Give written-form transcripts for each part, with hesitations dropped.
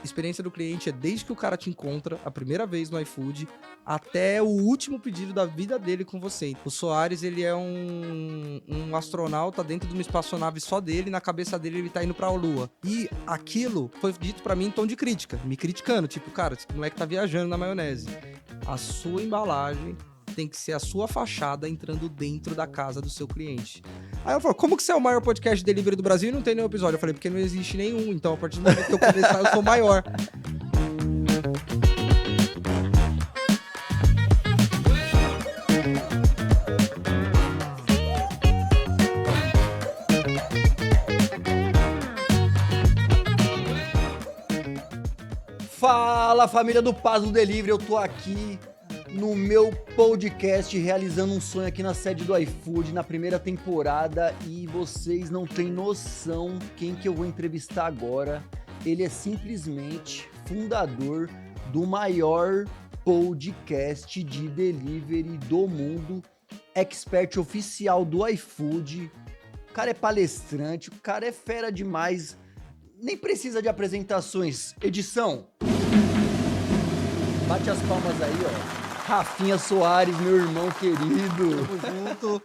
experiência do cliente é desde que o cara te encontra a primeira vez no iFood até o último pedido da vida dele com você. O Soares, ele é um astronauta dentro de uma espaçonave só dele, na cabeça dele ele tá indo pra Lua. E aquilo foi dito pra mim em tom de crítica, me criticando, tipo, cara, esse moleque tá viajando na maionese. A sua embalagem tem que ser a sua fachada entrando dentro da casa do seu cliente. Aí ela falou, como que você é o maior podcast de delivery do Brasil e não tem nenhum episódio? Eu falei, porque não existe nenhum, então a partir do momento que eu começar eu sou maior. Fala, família do Paz do Delivery, eu tô aqui no meu podcast realizando um sonho aqui na sede do iFood na primeira temporada e vocês não têm noção quem que eu vou entrevistar agora. Ele é simplesmente fundador do maior podcast de delivery do mundo, expert oficial do iFood. O cara é palestrante, o cara é fera demais, nem precisa de apresentações. Edição, bate as palmas aí, ó. Rafinha Soares, meu irmão querido. Tamo junto.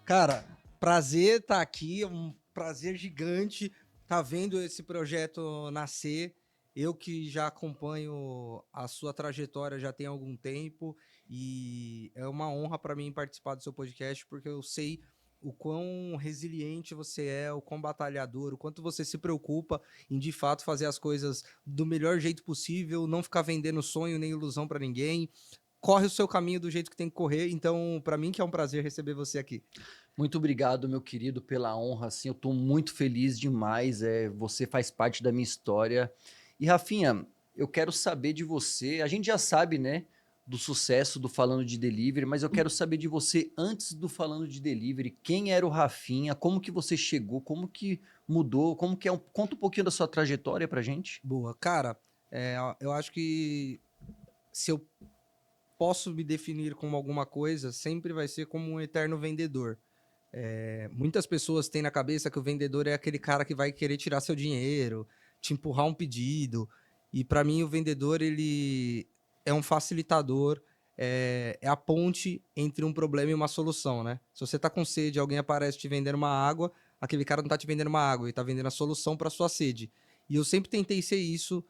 Cara, prazer estar aqui, um prazer gigante estar vendo esse projeto nascer. Eu que já acompanho a sua trajetória já tem algum tempo e é uma honra para mim participar do seu podcast, porque eu sei o quão resiliente você é, o quão batalhador, o quanto você se preocupa em de fato fazer as coisas do melhor jeito possível, não ficar vendendo sonho nem ilusão para ninguém. Corre o seu caminho do jeito que tem que correr, então para mim que é um prazer receber você aqui. Muito obrigado, meu querido, pela honra, assim, eu tô muito feliz demais, você faz parte da minha história. E Rafinha, eu quero saber de você, a gente já sabe, né, do sucesso do Falando de Delivery, mas eu quero saber de você antes do Falando de Delivery, quem era o Rafinha, como que você chegou, como que mudou, como que é, conta um pouquinho da sua trajetória pra gente. Boa, cara, eu acho que se eu posso me definir como alguma coisa, sempre vai ser como um eterno vendedor. Muitas pessoas têm na cabeça que o vendedor é aquele cara que vai querer tirar seu dinheiro, te empurrar um pedido. E para mim o vendedor ele é um facilitador, é a ponte entre um problema e uma solução, né? Se você tá com sede, alguém aparece te vendendo uma água, aquele cara não tá te vendendo uma água, ele tá vendendo a solução para sua sede. E eu sempre tentei ser isso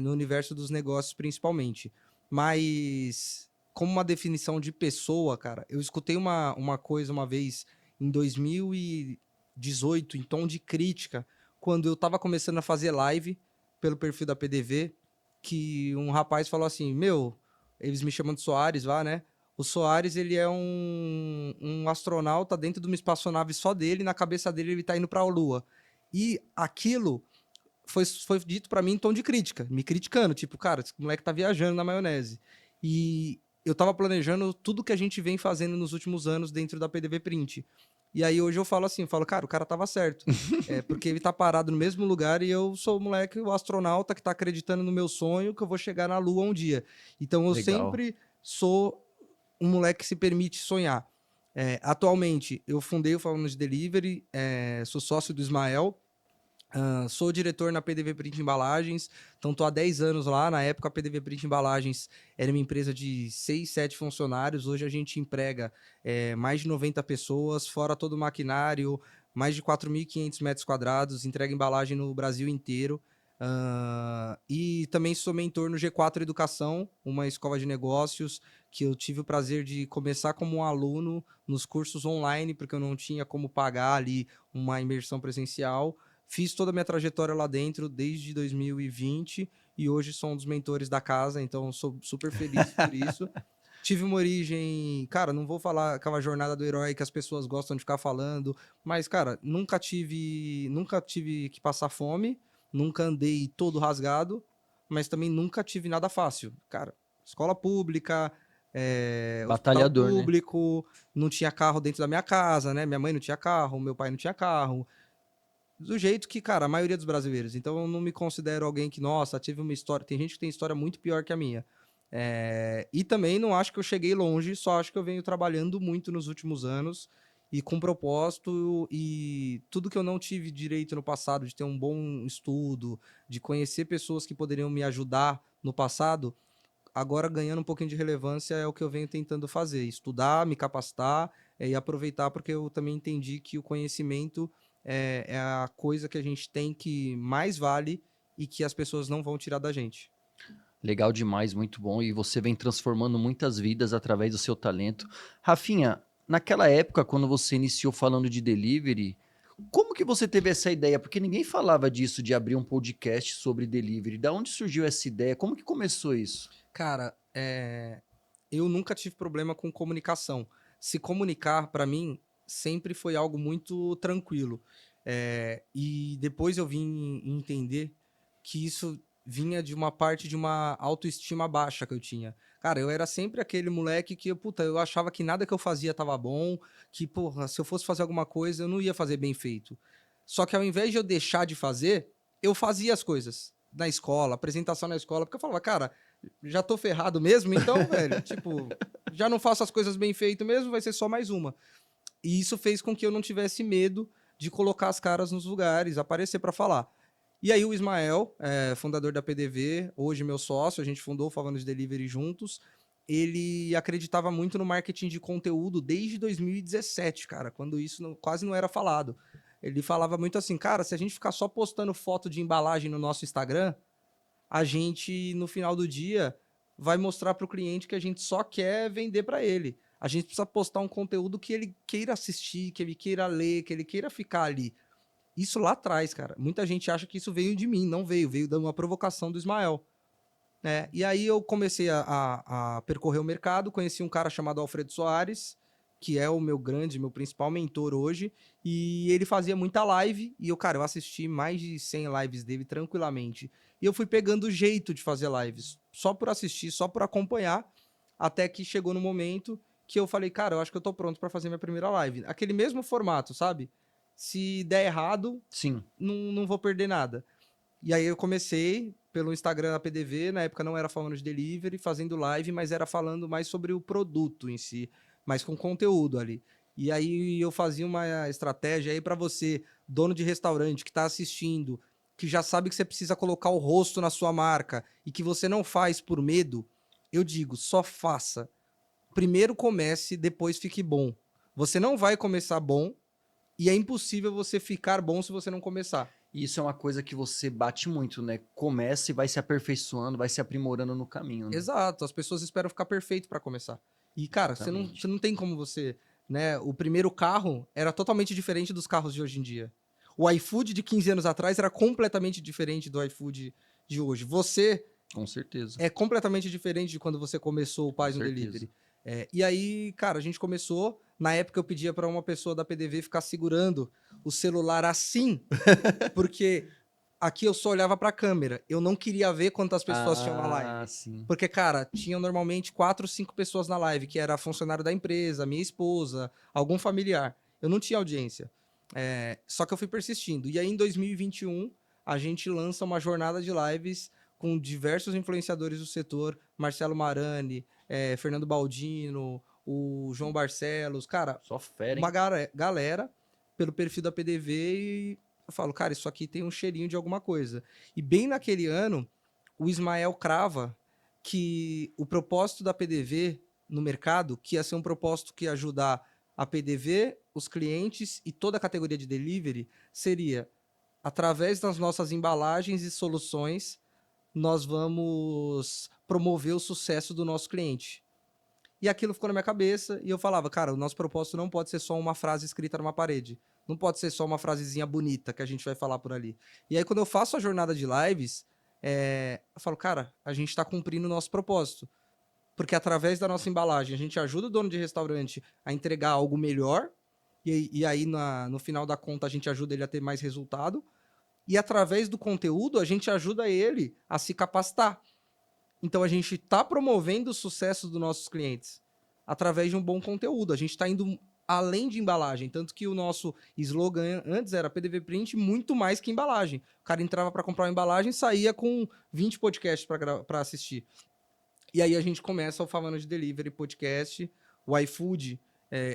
no universo dos negócios, principalmente. Mas como uma definição de pessoa, cara, eu escutei uma coisa uma vez em 2018, em tom de crítica, quando eu tava começando a fazer live pelo perfil da PDV, que um rapaz falou assim, meu, eles me chamam de Soares lá, né? O Soares, ele é um astronauta dentro de uma espaçonave só dele, na cabeça dele ele tá indo pra Lua. E aquilo foi dito pra mim em tom de crítica, me criticando, tipo, cara, esse moleque tá viajando na maionese. E eu tava planejando tudo que a gente vem fazendo nos últimos anos dentro da PDV Print. E aí hoje eu falo assim, cara, o cara tava certo. Porque ele tá parado no mesmo lugar e eu sou o moleque, o astronauta que tá acreditando no meu sonho que eu vou chegar na Lua um dia. Então eu Legal. sempre sou um moleque que se permite sonhar. Atualmente, eu fundei o Falando de Delivery, sou sócio do Ismael, sou diretor na PDV Print Embalagens, então estou há 10 anos lá. Na época, a PDV Print Embalagens era uma empresa de 6, 7 funcionários. Hoje a gente emprega mais de 90 pessoas, fora todo o maquinário, mais de 4.500 metros quadrados, entrega embalagem no Brasil inteiro. E também sou mentor no G4 Educação, uma escola de negócios que eu tive o prazer de começar como um aluno nos cursos online, porque eu não tinha como pagar ali uma imersão presencial. Fiz toda a minha trajetória lá dentro desde 2020 e hoje sou um dos mentores da casa, então sou super feliz por isso. Tive uma origem, cara, não vou falar aquela jornada do herói que as pessoas gostam de ficar falando, mas, cara, nunca tive que passar fome, nunca andei todo rasgado, mas também nunca tive nada fácil. Cara, escola pública, hospital Batalhador, né? público, não tinha carro dentro da minha casa, né? Minha mãe não tinha carro, meu pai não tinha carro. Do jeito que, cara, a maioria dos brasileiros. Então eu não me considero alguém que, nossa, tive uma história. Tem gente que tem história muito pior que a minha. E também não acho que eu cheguei longe, só acho que eu venho trabalhando muito nos últimos anos e com propósito, e tudo que eu não tive direito no passado, de ter um bom estudo, de conhecer pessoas que poderiam me ajudar no passado, agora ganhando um pouquinho de relevância é o que eu venho tentando fazer, estudar, me capacitar, e aproveitar, porque eu também entendi que o conhecimento é a coisa que a gente tem que mais vale e que as pessoas não vão tirar da gente. Legal demais, muito bom. E você vem transformando muitas vidas através do seu talento. Rafinha, naquela época, quando você iniciou falando de delivery, como que você teve essa ideia? Porque ninguém falava disso, de abrir um podcast sobre delivery. Da onde surgiu essa ideia? Como que começou isso? Cara, eu nunca tive problema com comunicação. Se comunicar, para mim, sempre foi algo muito tranquilo. E depois eu vim entender que isso vinha de uma parte de uma autoestima baixa que eu tinha. Cara, eu era sempre aquele moleque que, puta, eu achava que nada que eu fazia tava bom, que, porra, se eu fosse fazer alguma coisa, eu não ia fazer bem feito. Só que ao invés de eu deixar de fazer, eu fazia as coisas na escola, apresentação na escola, porque eu falava, cara, já tô ferrado mesmo, então, velho, tipo, já não faço as coisas bem feito mesmo, vai ser só mais uma. E isso fez com que eu não tivesse medo de colocar as caras nos lugares, aparecer para falar. E aí o Ismael, fundador da PDV, hoje meu sócio, a gente fundou o Falando de Delivery juntos, ele acreditava muito no marketing de conteúdo desde 2017, cara, quando isso quase não era falado. Ele falava muito assim, cara, se a gente ficar só postando foto de embalagem no nosso Instagram, a gente, no final do dia, vai mostrar para o cliente que a gente só quer vender para ele. A gente precisa postar um conteúdo que ele queira assistir, que ele queira ler, que ele queira ficar ali. Isso lá atrás, cara. Muita gente acha que isso veio de mim, não veio. Veio de uma provocação do Ismael. Né? E aí eu comecei a percorrer o mercado, conheci um cara chamado Alfredo Soares, que é o meu principal mentor hoje, e ele fazia muita live, e eu assisti mais de 100 lives dele tranquilamente. E eu fui pegando o jeito de fazer lives, só por assistir, só por acompanhar, até que chegou no momento que eu falei, cara, eu acho que eu tô pronto para fazer minha primeira live. Aquele mesmo formato, sabe? Se der errado, Sim. não vou perder nada. E aí eu comecei pelo Instagram da PDV, na época não era falando de delivery, fazendo live, mas era falando mais sobre o produto em si, mas com conteúdo ali. E aí eu fazia uma estratégia aí para você, dono de restaurante que está assistindo, que já sabe que você precisa colocar o rosto na sua marca e que você não faz por medo, eu digo, só faça. Primeiro comece, depois fique bom. Você não vai começar bom e é impossível você ficar bom se você não começar. E isso é uma coisa que você bate muito, né? Começa e vai se aperfeiçoando, vai se aprimorando no caminho, né? Exato, as pessoas esperam ficar perfeito para começar. E, cara, você não tem como você, né? O primeiro carro era totalmente diferente dos carros de hoje em dia. O iFood de 15 anos atrás era completamente diferente do iFood de hoje. Você Com certeza. é completamente diferente de quando você começou o Paz no certeza. Delivery. E aí, cara, a gente começou. Na época eu pedia para uma pessoa da PDV ficar segurando o celular assim, porque aqui eu só olhava para a câmera. Eu não queria ver quantas pessoas tinham na live. Sim. Porque, cara, tinham normalmente 4, 5 pessoas na live, que era funcionário da empresa, minha esposa, algum familiar. Eu não tinha audiência. Só que eu fui persistindo. E aí, em 2021, a gente lança uma jornada de lives com diversos influenciadores do setor, Marcelo Marani, Fernando Baldino, o João Barcelos, cara, Só fera, hein? uma galera pelo perfil da PDV e eu falo, cara, isso aqui tem um cheirinho de alguma coisa. E bem naquele ano, o Ismael crava que o propósito da PDV no mercado, que ia ser um propósito que ia ajudar a PDV, os clientes e toda a categoria de delivery, seria, através das nossas embalagens e soluções, nós vamos promover o sucesso do nosso cliente. E aquilo ficou na minha cabeça e eu falava, cara, o nosso propósito não pode ser só uma frase escrita numa parede. Não pode ser só uma frasezinha bonita que a gente vai falar por ali. E aí, quando eu faço a jornada de lives, eu falo, cara, a gente está cumprindo o nosso propósito. Porque através da nossa embalagem, a gente ajuda o dono de restaurante a entregar algo melhor. E aí, no final da conta, a gente ajuda ele a ter mais resultado. E através do conteúdo, a gente ajuda ele a se capacitar. Então, a gente está promovendo o sucesso dos nossos clientes através de um bom conteúdo. A gente está indo além de embalagem. Tanto que o nosso slogan antes era PDV Print muito mais que embalagem. O cara entrava para comprar uma embalagem e saía com 20 podcasts para assistir. E aí a gente começa o Falando de Delivery podcast, o iFood.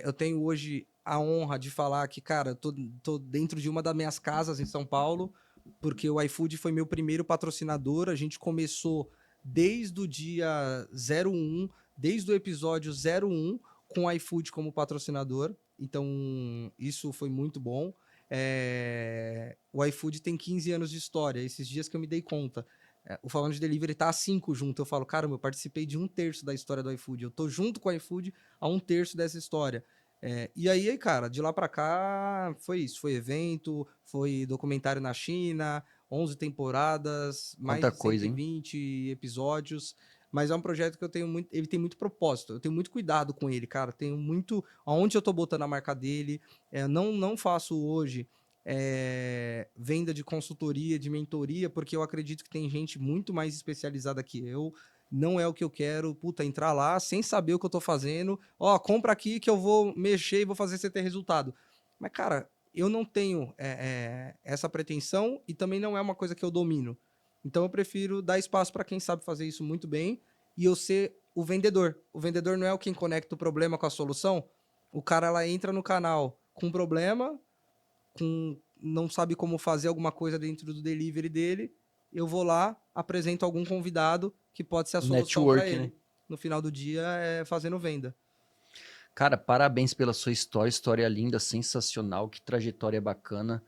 Eu tenho hoje a honra de falar que, cara, tô dentro de uma das minhas casas em São Paulo, porque o iFood foi meu primeiro patrocinador. A gente começou desde o dia 01, desde o episódio 01, com o iFood como patrocinador. Então, isso foi muito bom. O iFood tem 15 anos de história. Esses dias que eu me dei conta. O Falando de Delivery tá a 5 junto. Eu falo, caramba, eu participei de 1/3 da história do iFood. Eu tô junto com o iFood a 1/3 dessa história. E aí, cara, de lá pra cá foi isso. Foi evento, foi documentário na China, 11 temporadas, mais Quanta de coisa, hein? 120 episódios. Mas é um projeto que eu tenho muito. Ele tem muito propósito. Eu tenho muito cuidado com ele, cara. Tenho muito. Aonde eu tô botando a marca dele. Não faço hoje venda de consultoria, de mentoria, porque eu acredito que tem gente muito mais especializada que eu. Não é o que eu quero, puta, entrar lá sem saber o que eu tô fazendo. Ó, compra aqui que eu vou mexer e vou fazer você ter resultado. Mas, cara, eu não tenho essa pretensão e também não é uma coisa que eu domino. Então eu prefiro dar espaço para quem sabe fazer isso muito bem e eu ser o vendedor. O vendedor não é o quem conecta o problema com a solução. O cara lá entra no canal com um problema, não sabe como fazer alguma coisa dentro do delivery dele. Eu vou lá, apresento algum convidado que pode ser a solução para Network, né? ele. No final do dia, fazendo venda. Cara, parabéns pela sua história. História linda, sensacional. Que trajetória bacana.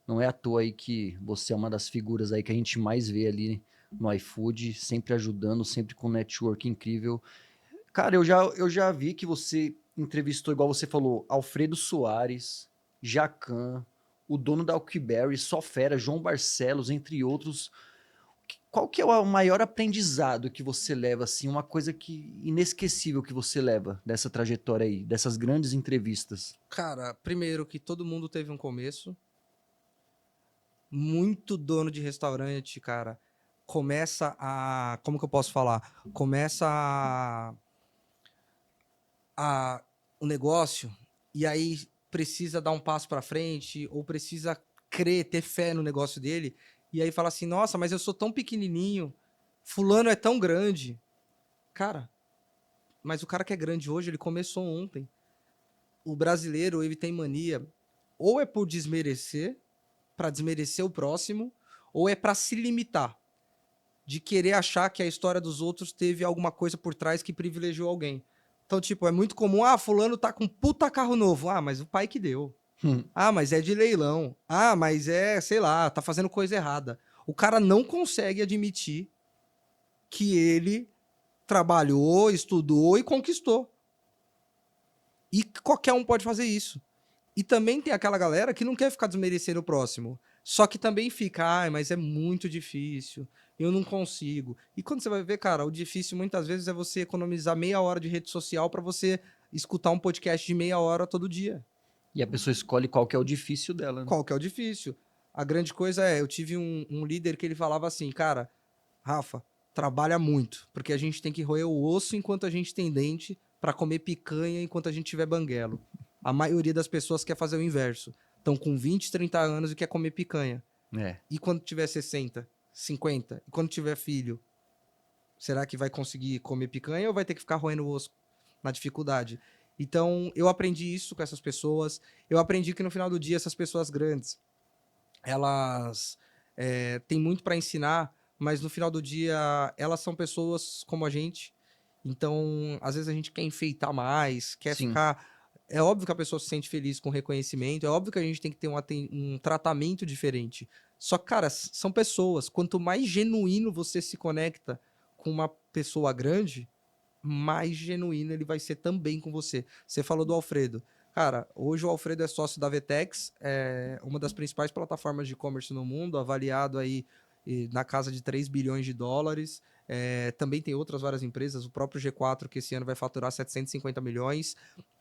Não é à toa aí que você é uma das figuras aí que a gente mais vê ali no iFood, sempre ajudando, sempre com um network incrível. Cara, eu já vi que você entrevistou, igual você falou, Alfredo Soares, Jacan, o dono da Alquiberry, Só Fera, João Barcelos, entre outros. Qual que é o maior aprendizado que você leva, assim, uma coisa que inesquecível que você leva dessa trajetória aí, dessas grandes entrevistas? Cara, primeiro que todo mundo teve um começo. Muito dono de restaurante, cara, começa a. Como que eu posso falar? Começa o negócio e aí precisa dar um passo para frente ou precisa crer, ter fé no negócio dele. E aí fala assim: nossa, mas eu sou tão pequenininho, Fulano é tão grande. Cara, mas o cara que é grande hoje, ele começou ontem. O brasileiro, ele tem mania, ou é por desmerecer, para desmerecer o próximo, ou é para se limitar, de querer achar que a história dos outros teve alguma coisa por trás que privilegiou alguém. Então, tipo, é muito comum, fulano tá com um puta carro novo. Ah, mas o pai que deu. Ah, mas é de leilão. Ah, mas sei lá, tá fazendo coisa errada. O cara não consegue admitir que ele trabalhou, estudou e conquistou. E qualquer um pode fazer isso. E também tem aquela galera que não quer ficar desmerecendo o próximo. Só que também fica, mas é muito difícil, eu não consigo. E quando você vai ver, cara, o difícil muitas vezes é você economizar meia hora de rede social para você escutar um podcast de meia hora todo dia. E a pessoa escolhe qual que é o difícil dela, né? Qual que é o difícil? A grande coisa eu tive um líder que ele falava assim, cara, Rafa, trabalha muito, porque a gente tem que roer o osso enquanto a gente tem dente para comer picanha enquanto a gente tiver banguelo. A maioria das pessoas quer fazer o inverso. Estão com 20, 30 anos e quer comer picanha. É. E quando tiver 60, 50, e quando tiver filho, será que vai conseguir comer picanha ou vai ter que ficar roendo o osso na dificuldade? Então, eu aprendi isso com essas pessoas. Eu aprendi que no final do dia, essas pessoas grandes, elas têm muito para ensinar, mas no final do dia, elas são pessoas como a gente. Então, às vezes a gente quer enfeitar mais, quer Sim. ficar. É óbvio que a pessoa se sente feliz com o reconhecimento, é óbvio que a gente tem que ter um tratamento diferente. Só que, cara, são pessoas. Quanto mais genuíno você se conecta com uma pessoa grande, mais genuíno ele vai ser também com você. Você falou do Alfredo. Cara, hoje o Alfredo é sócio da Vetex, é uma das principais plataformas de e-commerce no mundo, avaliado aí na casa de 3 bilhões de dólares. Também tem outras várias empresas, o próprio G4, que esse ano vai faturar 750 milhões.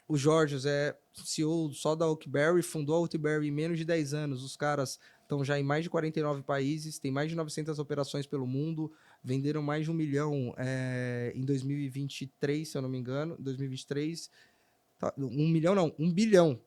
O Jorge é CEO só da Oakberry, fundou a Oakberry em menos de 10 anos. Os caras estão já em mais de 49 países, tem mais de 900 operações pelo mundo, venderam mais de 1 milhão em 2023, se eu não me engano. 2023, 1 milhão não, 1 bilhão.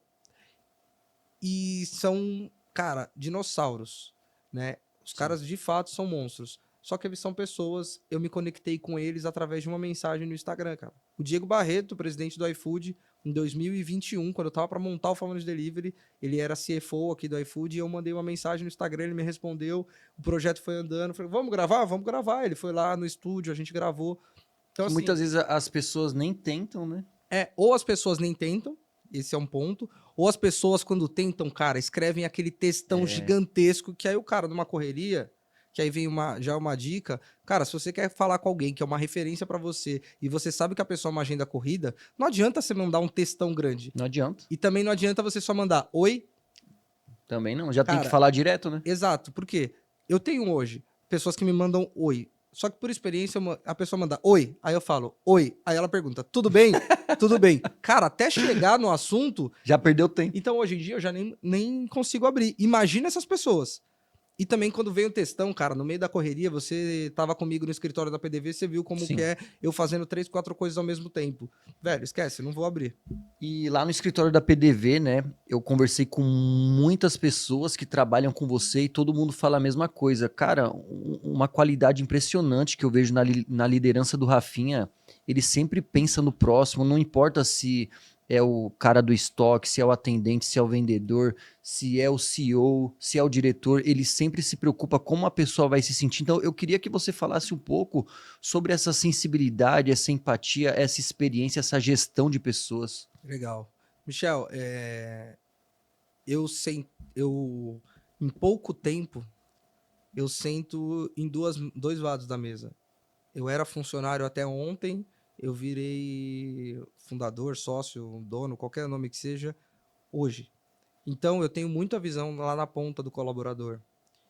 E são, cara, dinossauros, né? Os caras de fato são monstros. Só que eles são pessoas, eu me conectei com eles através de uma mensagem no Instagram, cara. O Diego Barreto, presidente do iFood, em 2021, quando eu tava para montar o Family Delivery, ele era CFO aqui do iFood, e eu mandei uma mensagem no Instagram, ele me respondeu, o projeto foi andando, eu falei, vamos gravar? Vamos gravar. Ele foi lá no estúdio, a gente gravou. Então, Que assim, muitas vezes as pessoas nem tentam, né? ou as pessoas nem tentam, esse é um ponto, ou as pessoas, quando tentam, cara, escrevem aquele textão gigantesco, que aí o cara, numa correria, que aí vem já uma dica, cara, se você quer falar com alguém que é uma referência pra você, e você sabe que a pessoa é uma agenda corrida, não adianta você mandar um textão grande. Não adianta. E também não adianta você só mandar, oi, Também não. Já tem que cara, falar direto, né? exato, por quê? Eu tenho hoje pessoas que me mandam oi. Só que por experiência, a pessoa manda oi, aí eu falo oi, aí ela pergunta, tudo bem? Tudo bem. Cara, até chegar no assunto, Já perdeu tempo. então hoje em dia eu já nem consigo abrir. Imagina essas pessoas. E também quando veio o textão, cara, no meio da correria, você tava comigo no escritório da PDV, você viu como Sim. que é eu fazendo 3, 4 coisas ao mesmo tempo. Velho, esquece, não vou abrir. E lá no escritório da PDV, né, eu conversei com muitas pessoas que trabalham com você e todo mundo fala a mesma coisa. Cara, uma qualidade impressionante que eu vejo na liderança do Rafinha, ele sempre pensa no próximo, não importa se é o cara do estoque, se é o atendente, se é o vendedor, se é o CEO, se é o diretor, ele sempre se preocupa como a pessoa vai se sentir. Então, eu queria que você falasse um pouco sobre essa sensibilidade, essa empatia, essa experiência, essa gestão de pessoas. Legal. Michel, em pouco tempo, eu sento em dois lados da mesa. Eu era funcionário até ontem, eu virei fundador, sócio, dono, qualquer nome que seja, hoje. Então, eu tenho muita visão lá na ponta do colaborador.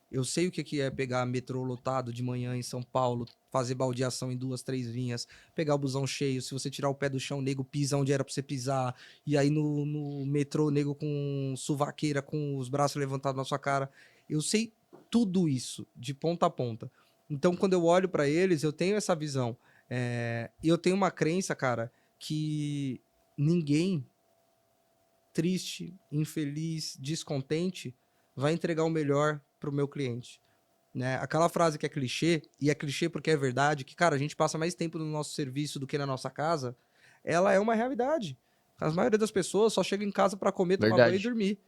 Eu sei o que é pegar metrô lotado de manhã em São Paulo, fazer baldeação em 2, 3 linhas, pegar o busão cheio, se você tirar o pé do chão, o nego pisa onde era pra você pisar, e aí no metrô, o nego com suvaqueira, com os braços levantados na sua cara. Eu sei tudo isso, de ponta a ponta. Então, quando eu olho pra eles, eu tenho essa visão. E eu tenho uma crença, cara, que ninguém triste, infeliz, descontente vai entregar o melhor pro meu cliente, né? Aquela frase que é clichê, e é clichê porque é verdade, que, cara, a gente passa mais tempo no nosso serviço do que na nossa casa, ela é uma realidade. A maioria das pessoas só chega em casa pra comer, tomar banho e Verdade. dormir.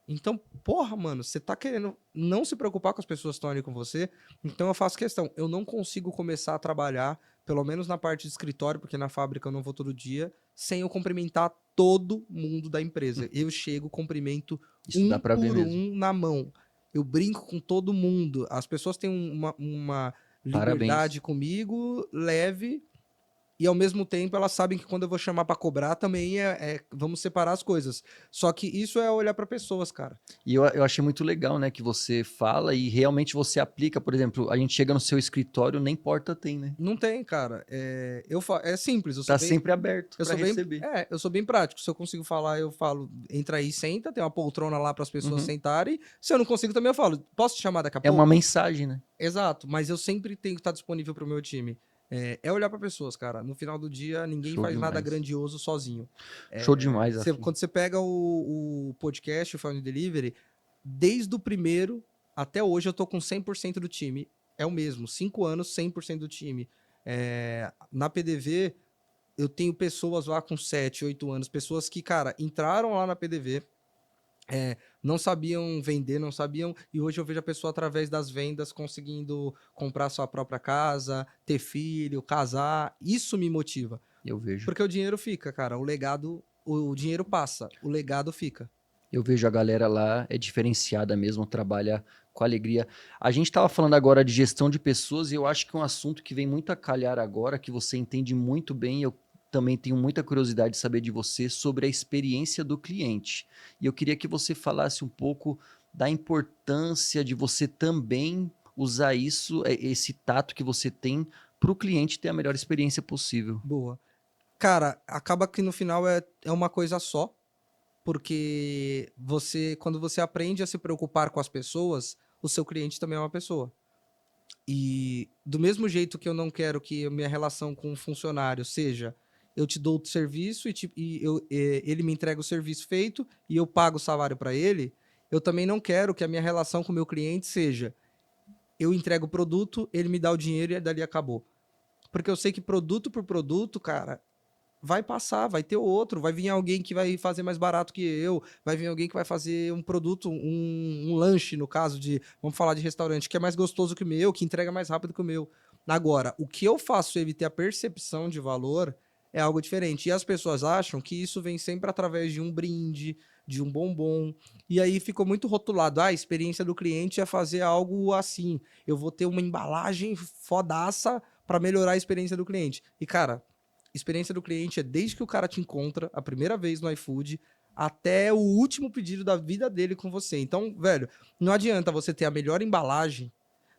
Então, porra, mano, você tá querendo não se preocupar com as pessoas que estão ali com você, então eu faço questão. Eu não consigo começar a trabalhar, pelo menos na parte de escritório, porque na fábrica eu não vou todo dia, sem eu cumprimentar todo mundo da empresa. Eu chego, cumprimento Isso dá pra ver por mesmo. um na mão. Eu brinco com todo mundo. As pessoas têm uma Parabéns. liberdade comigo, leve, e ao mesmo tempo elas sabem que quando eu vou chamar pra cobrar também vamos separar as coisas. Só que isso é olhar pra pessoas, cara. E eu achei muito legal, né, que você fala e realmente você aplica. Por exemplo, a gente chega no seu escritório, nem porta tem, né? Não tem, cara. É simples, Tá sempre aberto para receber. eu sou bem prático. Se eu consigo falar, eu falo, entra aí, senta, tem uma poltrona lá para as pessoas Uhum. sentarem. Se eu não consigo também eu falo, posso te chamar daqui a É pouco? uma mensagem, né? Exato, mas eu sempre tenho que estar disponível pro meu time. Olhar para pessoas, cara. No final do dia, ninguém Show faz nada demais. grandioso sozinho. Show demais, Rafinha. Quando você pega o podcast, o Family Delivery, desde o primeiro até hoje eu tô com 100% do time. É o mesmo, 5 anos, 100% do time. Na PDV, eu tenho pessoas lá com 7, 8 anos, pessoas que, cara, entraram lá na PDV, não sabiam vender, não sabiam, e hoje eu vejo a pessoa através das vendas conseguindo comprar sua própria casa, ter filho, casar. Isso me motiva. Eu vejo. Porque o dinheiro fica, cara. O dinheiro passa, o legado fica. Eu vejo a galera lá, é diferenciada mesmo, trabalha com alegria. A gente estava falando agora de gestão de pessoas e eu acho que é um assunto que vem muito a calhar agora, que você entende muito bem. Eu também tenho muita curiosidade de saber de você sobre a experiência do cliente. E eu queria que você falasse um pouco da importância de você também usar isso, esse tato que você tem, para o cliente ter a melhor experiência possível. Boa. Cara, acaba que no final é uma coisa só, porque quando você aprende a se preocupar com as pessoas, o seu cliente também é uma pessoa. E do mesmo jeito que eu não quero que a minha relação com um funcionário seja eu te dou o serviço ele me entrega o serviço feito e eu pago o salário para ele, eu também não quero que a minha relação com o meu cliente seja eu entrego o produto, ele me dá o dinheiro e dali acabou. Porque eu sei que produto por produto, cara, vai passar, vai ter outro, vai vir alguém que vai fazer mais barato que eu, vai vir alguém que vai fazer um produto, um lanche, no caso de, vamos falar de restaurante, que é mais gostoso que o meu, que entrega mais rápido que o meu. Agora, o que eu faço ele ter a percepção de valor é algo diferente. E as pessoas acham que isso vem sempre através de um brinde, de um bombom. E aí ficou muito rotulado. Ah, a experiência do cliente é fazer algo assim. Eu vou ter uma embalagem fodaça para melhorar a experiência do cliente. E, cara, experiência do cliente é desde que o cara te encontra a primeira vez no iFood até o último pedido da vida dele com você. Então, velho, não adianta você ter a melhor embalagem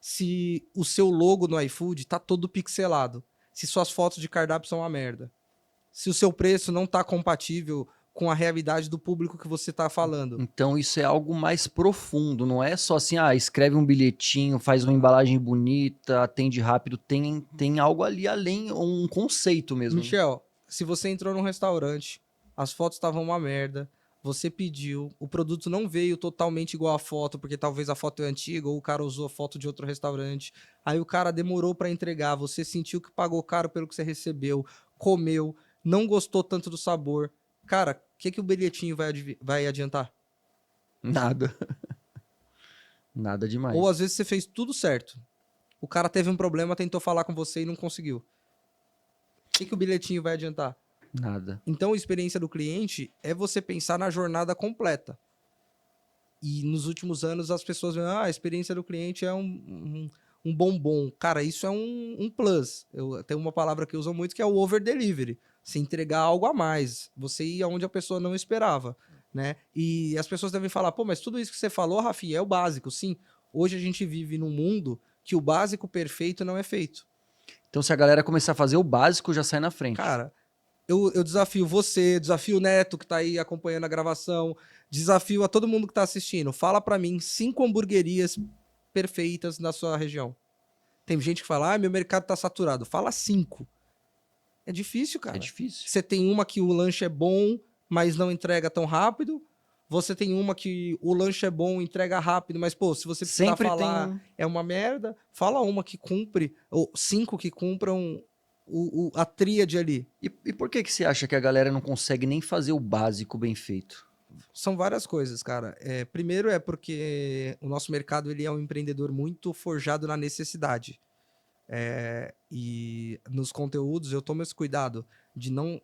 se o seu logo no iFood tá todo pixelado, se suas fotos de cardápio são uma merda, se o seu preço não tá compatível com a realidade do público que você tá falando. Então isso é algo mais profundo, não é só assim, escreve um bilhetinho, faz uma embalagem bonita, atende rápido, tem algo ali além, um conceito mesmo. Né? Michel, se você entrou num restaurante, as fotos estavam uma merda, você pediu, o produto não veio totalmente igual à foto, porque talvez a foto é antiga ou o cara usou a foto de outro restaurante. Aí o cara demorou para entregar, você sentiu que pagou caro pelo que você recebeu, comeu, não gostou tanto do sabor. Cara, o que o bilhetinho vai adiantar? Nada. Nada demais. Ou às vezes você fez tudo certo. O cara teve um problema, tentou falar com você e não conseguiu. O que o bilhetinho vai adiantar? Nada. Então, a experiência do cliente é você pensar na jornada completa. E nos últimos anos as pessoas veem, a experiência do cliente é um bombom. Cara, isso é um plus. Eu tenho uma palavra que eu uso muito que é o over delivery. Você entregar algo a mais. Você ir aonde a pessoa não esperava. Né? E as pessoas devem falar, pô, mas tudo isso que você falou, Rafinha, é o básico. Sim, hoje a gente vive num mundo que o básico perfeito não é feito. Então, se a galera começar a fazer o básico, já sai na frente. Cara, eu desafio você, desafio o Neto que tá aí acompanhando a gravação, desafio a todo mundo que tá assistindo. Fala pra mim 5 hamburguerias perfeitas na sua região. Tem gente que fala, meu mercado tá saturado. Fala 5. É difícil, cara. É difícil. Você tem uma que o lanche é bom, mas não entrega tão rápido. Você tem uma que o lanche é bom, entrega rápido, mas, pô, se você precisar Sempre falar é uma merda, fala uma que cumpre, ou 5 que cumpram a tríade ali. E por que você acha que a galera não consegue nem fazer o básico bem feito? São várias coisas, cara. Primeiro é porque o nosso mercado ele é um empreendedor muito forjado na necessidade. E nos conteúdos eu tomo esse cuidado de não...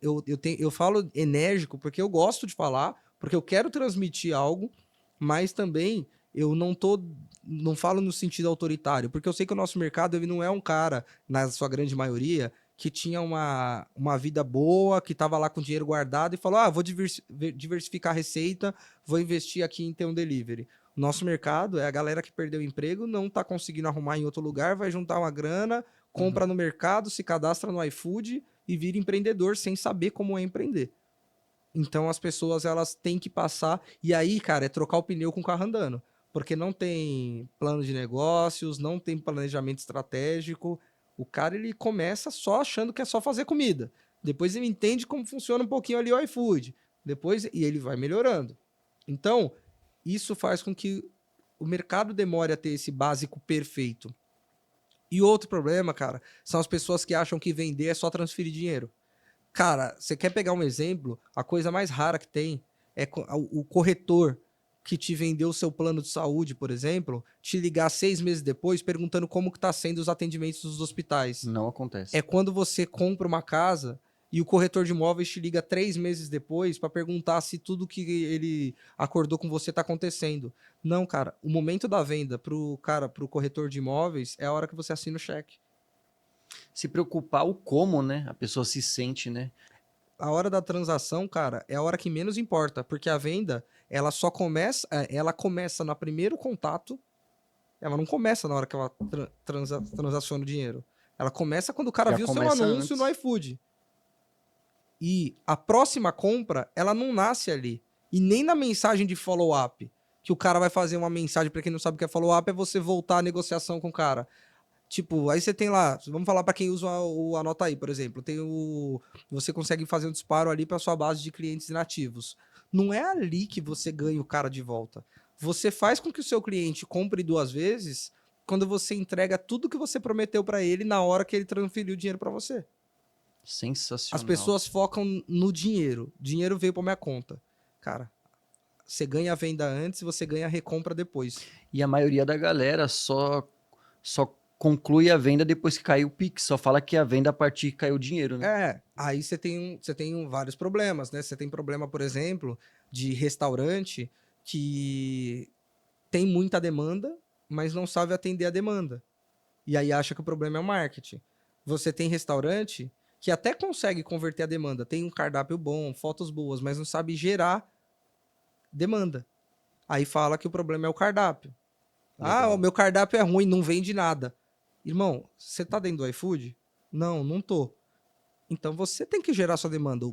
Eu falo enérgico porque eu gosto de falar, porque eu quero transmitir algo, mas também eu não falo no sentido autoritário, porque eu sei que o nosso mercado ele não é um cara, na sua grande maioria, que tinha uma vida boa, que estava lá com dinheiro guardado e falou, vou diversificar a receita, vou investir aqui em ter um delivery. O nosso mercado é a galera que perdeu o emprego, não está conseguindo arrumar em outro lugar, vai juntar uma grana, compra no mercado, se cadastra no iFood e vira empreendedor sem saber como é empreender. Então as pessoas elas têm que passar, e aí, cara, é trocar o pneu com o carro andando, porque não tem plano de negócios, não tem planejamento estratégico. O cara, ele começa só achando que é só fazer comida. Depois ele entende como funciona um pouquinho ali o iFood. E ele vai melhorando. Então, isso faz com que o mercado demore a ter esse básico perfeito. E outro problema, cara, são as pessoas que acham que vender é só transferir dinheiro. Cara, você quer pegar um exemplo? A coisa mais rara que tem é o corretor que te vendeu o seu plano de saúde, por exemplo, te ligar 6 meses depois perguntando como que tá sendo os atendimentos dos hospitais. Não acontece. É quando você compra uma casa e o corretor de imóveis te liga 3 meses depois para perguntar se tudo que ele acordou com você tá acontecendo. Não, cara, o momento da venda pro corretor de imóveis é a hora que você assina o cheque. Se preocupar o como, né? A pessoa se sente, né? A hora da transação, cara, é a hora que menos importa, porque a venda, ela começa no primeiro contato, ela não começa na hora que ela transaciona o dinheiro. Ela começa quando o cara viu seu anúncio no iFood. E a próxima compra, ela não nasce ali. E nem na mensagem de follow-up, que o cara vai fazer uma mensagem, pra quem não sabe o que é follow-up, é você voltar à negociação com o cara. Tipo, aí você tem lá, vamos falar para quem usa o Anota Aí, por exemplo, você consegue fazer um disparo ali para sua base de clientes inativos. Não é ali que você ganha o cara de volta. Você faz com que o seu cliente compre 2 vezes quando você entrega tudo que você prometeu para ele na hora que ele transferiu o dinheiro para você. Sensacional. As pessoas focam no dinheiro. Dinheiro veio para minha conta. Cara, você ganha a venda antes e você ganha a recompra depois. E a maioria da galera só conclui a venda depois que caiu o Pix. Só fala que a venda a partir que caiu o dinheiro, né? Aí você tem vários problemas, né? Você tem problema, por exemplo, de restaurante que tem muita demanda, mas não sabe atender a demanda. E aí acha que o problema é o marketing. Você tem restaurante que até consegue converter a demanda, tem um cardápio bom, fotos boas, mas não sabe gerar demanda. Aí fala que o problema é o cardápio. Ah, Legal. o meu cardápio é ruim, não vende nada. Irmão, você tá dentro do iFood? Não, não tô. Então você tem que gerar sua demanda.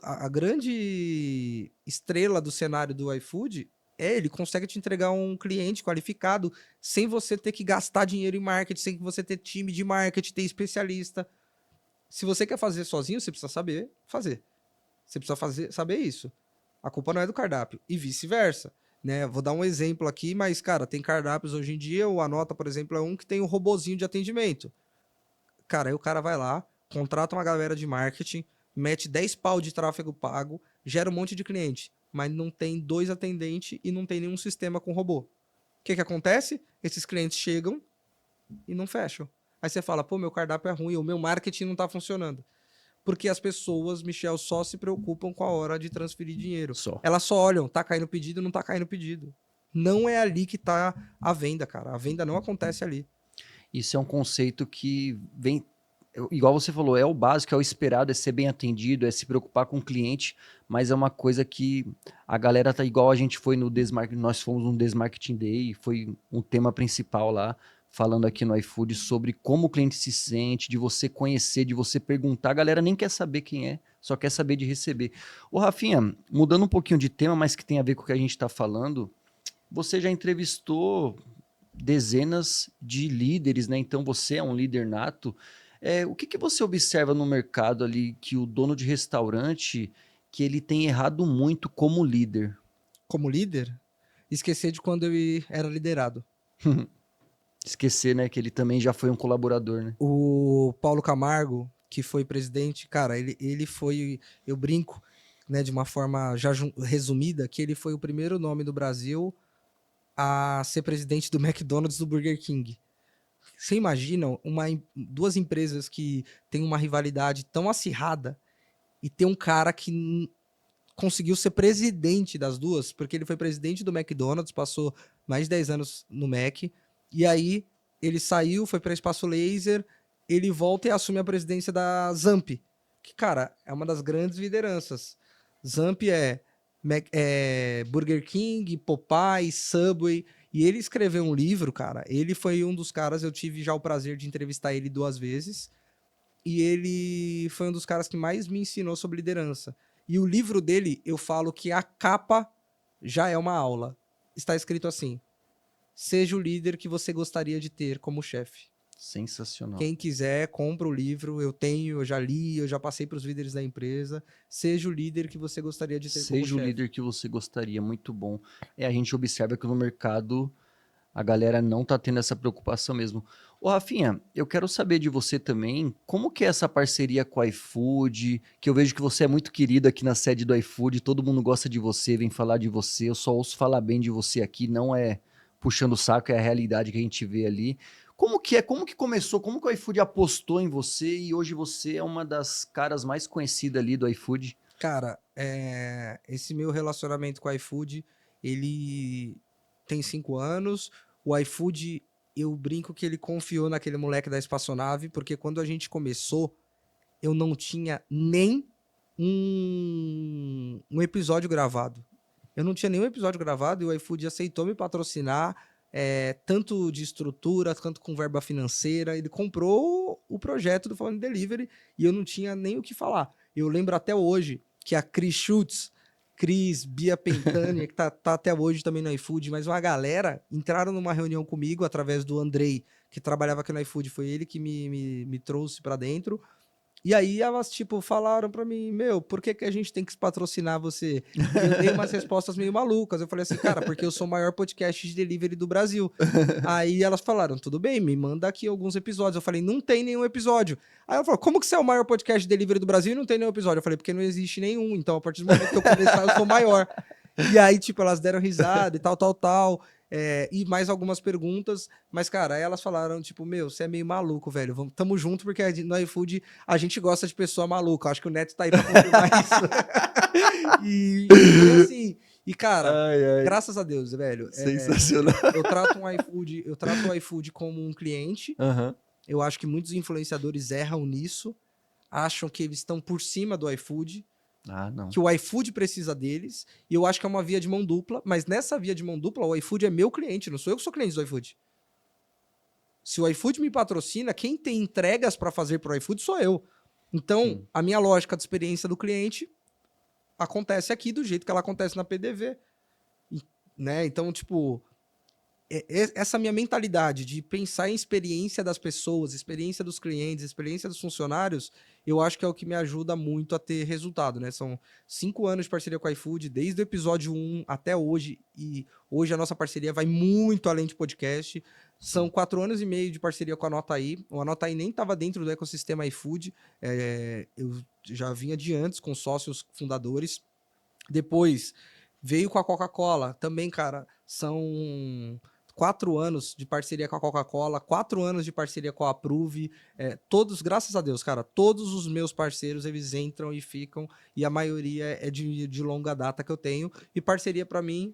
A grande estrela do cenário do iFood ele consegue te entregar um cliente qualificado sem você ter que gastar dinheiro em marketing, sem que você ter time de marketing, ter especialista. Se você quer fazer sozinho, você precisa saber fazer. Você precisa saber isso. A culpa não é do cardápio. E vice-versa. Né? Vou dar um exemplo aqui, mas, cara, tem cardápios hoje em dia, o Anota, por exemplo, é um que tem um robozinho de atendimento. Cara, aí o cara vai lá, contrata uma galera de marketing, mete 10 pau de tráfego pago, gera um monte de cliente, mas não tem 2 atendentes e não tem nenhum sistema com robô. O que acontece? Esses clientes chegam e não fecham. Aí você fala, pô, meu cardápio é ruim, o meu marketing não tá funcionando. Porque as pessoas, Michel, só se preocupam com a hora de transferir dinheiro. Só. Elas só olham, tá caindo pedido, não tá caindo pedido. Não é ali que tá a venda, cara. A venda não acontece ali. Isso é um conceito que vem, igual você falou, é o básico, é o esperado, é ser bem atendido, é se preocupar com o cliente, mas é uma coisa que a galera tá igual a gente foi no nós fomos no Desmarketing Day, foi um tema principal lá, falando aqui no iFood sobre como o cliente se sente, de você conhecer, de você perguntar, a galera nem quer saber quem é, só quer saber de receber. Ô Rafinha, mudando um pouquinho de tema, mas que tem a ver com o que a gente tá falando, você já entrevistou dezenas de líderes, né? Então você é um líder nato. O que você observa no mercado ali que o dono de restaurante que ele tem errado muito como líder? Como líder, esquecer de quando eu era liderado. Esquecer, né, que ele também já foi um colaborador, né? O Paulo Camargo, que foi presidente, cara, ele foi, eu brinco, né, de uma forma já resumida, que ele foi o primeiro nome do Brasil a ser presidente do McDonald's e do Burger King. Você imagina duas empresas que têm uma rivalidade tão acirrada e tem um cara que conseguiu ser presidente das duas, porque ele foi presidente do McDonald's, passou mais de 10 anos no Mac, e aí ele saiu, foi para Espaço Laser, ele volta e assume a presidência da Zamp, que, cara, é uma das grandes lideranças. Zamp é Burger King, Popeye, Subway, e ele escreveu um livro, cara, ele foi um dos caras, eu tive já o prazer de entrevistar ele 2 vezes, e ele foi um dos caras que mais me ensinou sobre liderança. E o livro dele, eu falo que a capa já é uma aula. Está escrito assim: seja o líder que você gostaria de ter como chefe. Sensacional. Quem quiser, compra o livro. Eu tenho, eu já li, eu já passei para os líderes da empresa. Seja o líder que você gostaria de ter como chefe. Seja o líder que você gostaria, muito bom. A gente observa que no mercado a galera não tá tendo essa preocupação mesmo. Ô, Rafinha, eu quero saber de você também, como que é essa parceria com o iFood, que eu vejo que você é muito querido aqui na sede do iFood, todo mundo gosta de você, vem falar de você, eu só ouço falar bem de você aqui, não é puxando o saco, é a realidade que a gente vê ali. Como que é? Como que começou? Como que o iFood apostou em você e hoje você é uma das caras mais conhecidas ali do iFood? Cara, esse meu relacionamento com o iFood, ele tem 5 anos. O iFood, eu brinco que ele confiou naquele moleque da espaçonave, porque quando a gente começou, eu não tinha nem um episódio gravado. Eu não tinha nenhum episódio gravado e o iFood aceitou me patrocinar, tanto de estrutura, quanto com verba financeira. Ele comprou o projeto do Falando Delivery e eu não tinha nem o que falar. Eu lembro até hoje que a Cris Schultz, Bia Pentânia, que tá até hoje também no iFood, mas uma galera entraram numa reunião comigo através do Andrei, que trabalhava aqui no iFood, foi ele que me trouxe para dentro. E aí elas, tipo, falaram pra mim, meu, por que que a gente tem que patrocinar você? E eu dei umas respostas meio malucas. Eu falei assim, cara, porque eu sou o maior podcast de delivery do Brasil. Aí elas falaram, tudo bem, me manda aqui alguns episódios. Eu falei, não tem nenhum episódio. Aí ela falou, como que você é o maior podcast de delivery do Brasil e não tem nenhum episódio? Eu falei, porque não existe nenhum. Então, a partir do momento que eu começar, eu sou maior. E aí, tipo, elas deram risada e tal, tal, tal. E mais algumas perguntas. Mas, cara, aí elas falaram, tipo, meu, você é meio maluco, velho. Tamo junto, porque no iFood a gente gosta de pessoa maluca. Acho que o Neto tá aí pra confirmar isso. E foi assim. E, cara, Ai, ai. graças a Deus, velho. Sensacional. Eu trato o iFood como um cliente. Aham. Eu acho que muitos influenciadores erram nisso. Acham que eles estão por cima do iFood. Ah, não. Que o iFood precisa deles, e eu acho que é uma via de mão dupla, mas nessa via de mão dupla, o iFood é meu cliente, não sou eu que sou cliente do iFood. Se o iFood me patrocina, quem tem entregas para fazer pro iFood sou eu. Então, Sim. a minha lógica de experiência do cliente acontece aqui do jeito que ela acontece na PDV. Né? Então, tipo, essa minha mentalidade de pensar em experiência das pessoas, experiência dos clientes, experiência dos funcionários, eu acho que é o que me ajuda muito a ter resultado, né? São 5 anos de parceria com a iFood, desde o episódio 1 até hoje, e hoje a nossa parceria vai muito além de podcast. São 4 anos e meio de parceria com a Anotaí. O Anotaí nem estava dentro do ecossistema iFood, eu já vinha de antes com sócios fundadores. Depois veio com a Coca-Cola, também, cara, são 4 anos de parceria com a Coca-Cola, 4 anos de parceria com a Approve, todos, graças a Deus, cara, todos os meus parceiros, eles entram e ficam, e a maioria é de longa data que eu tenho, e parceria pra mim,